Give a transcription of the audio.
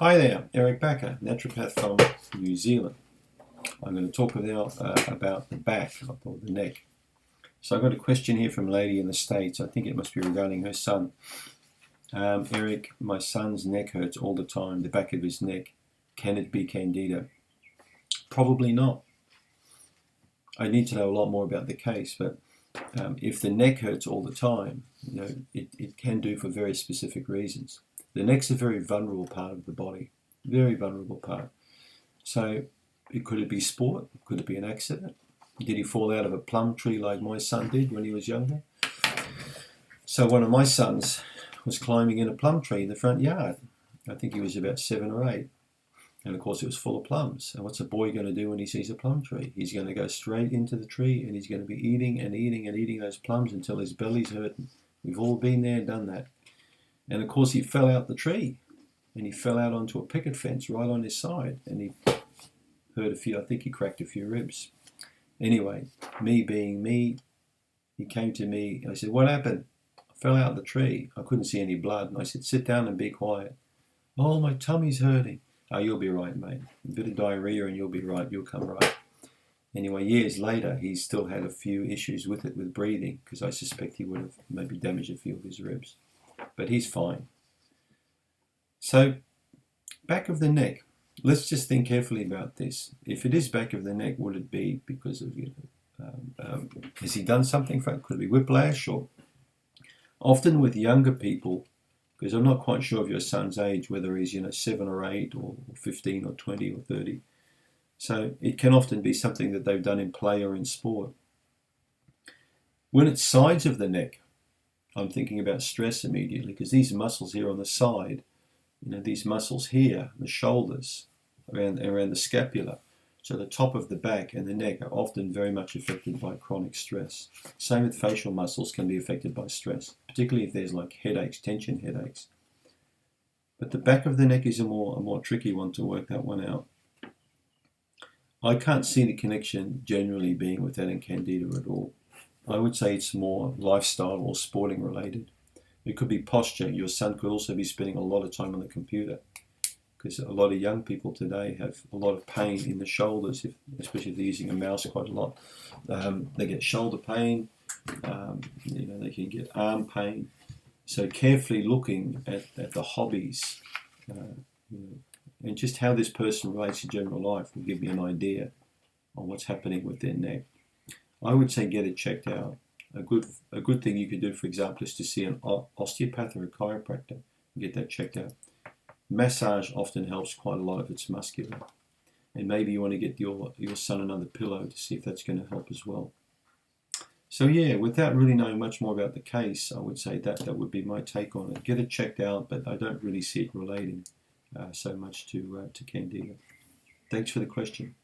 Hi there, Eric Bakker, naturopath from New Zealand. I'm going to talk now about the back or the neck. So I've got a question here from a lady in the States. I think it must be regarding her son. Eric, my son's neck hurts all the time, the back of his neck. Can it be Candida? Probably not. I need to know a lot more about the case, but if the neck hurts all the time, it can do for very specific reasons. The neck's a very vulnerable part of the body, very vulnerable part. So could it be sport? Could it be an accident? Did he fall out of a plum tree like my son did when he was younger? So one of my sons was climbing in a plum tree in the front yard. I think he was about 7 or 8. And of course it was full of plums. And what's a boy going to do when he sees a plum tree? He's going to go straight into the tree and he's going to be eating and eating and eating those plums until his belly's hurting. We've all been there and done that. And of course he fell out the tree and he fell out onto a picket fence right on his side and he hurt a few, I think he cracked a few ribs. Anyway, me being me, he came to me and I said, what happened? I fell out of the tree. I couldn't see any blood. And I said, sit down and be quiet. Oh, my tummy's hurting. Oh, you'll be right, mate. A bit of diarrhea and you'll be right. You'll come right. Anyway, years later, he still had a few issues with it, with breathing, because I suspect he would have maybe damaged a few of his ribs. But he's fine. So, back of the neck. Let's just think carefully about this. If it is back of the neck, would it be because of, has he done something for it? Could it be whiplash? Or often with younger people, because I'm not quite sure of your son's age, whether he's 7 or 8 or 15 or 20 or 30. So it can often be something that they've done in play or in sport. When it's sides of the neck, I'm thinking about stress immediately, because these muscles here on the side, these muscles here, the shoulders, around the scapula, so the top of the back and the neck are often very much affected by chronic stress. Same with facial muscles can be affected by stress, particularly if there's like headaches, tension headaches. But the back of the neck is a more tricky one to work that one out. I can't see the connection generally being with that and Candida at all. I would say it's more lifestyle or sporting related. It could be posture. Your son could also be spending a lot of time on the computer, because a lot of young people today have a lot of pain in the shoulders, especially if they're using a mouse quite a lot. They get shoulder pain, they can get arm pain. So carefully looking at the hobbies and just how this person relates to general life will give me an idea on what's happening with their neck. I would say get it checked out. A good thing you could do, for example, is to see an osteopath or a chiropractor and get that checked out. Massage often helps quite a lot if it's muscular. And maybe you want to get your son another pillow to see if that's going to help as well. So yeah, without really knowing much more about the case, I would say that would be my take on it. Get it checked out, but I don't really see it relating so much to Candida. Thanks for the question.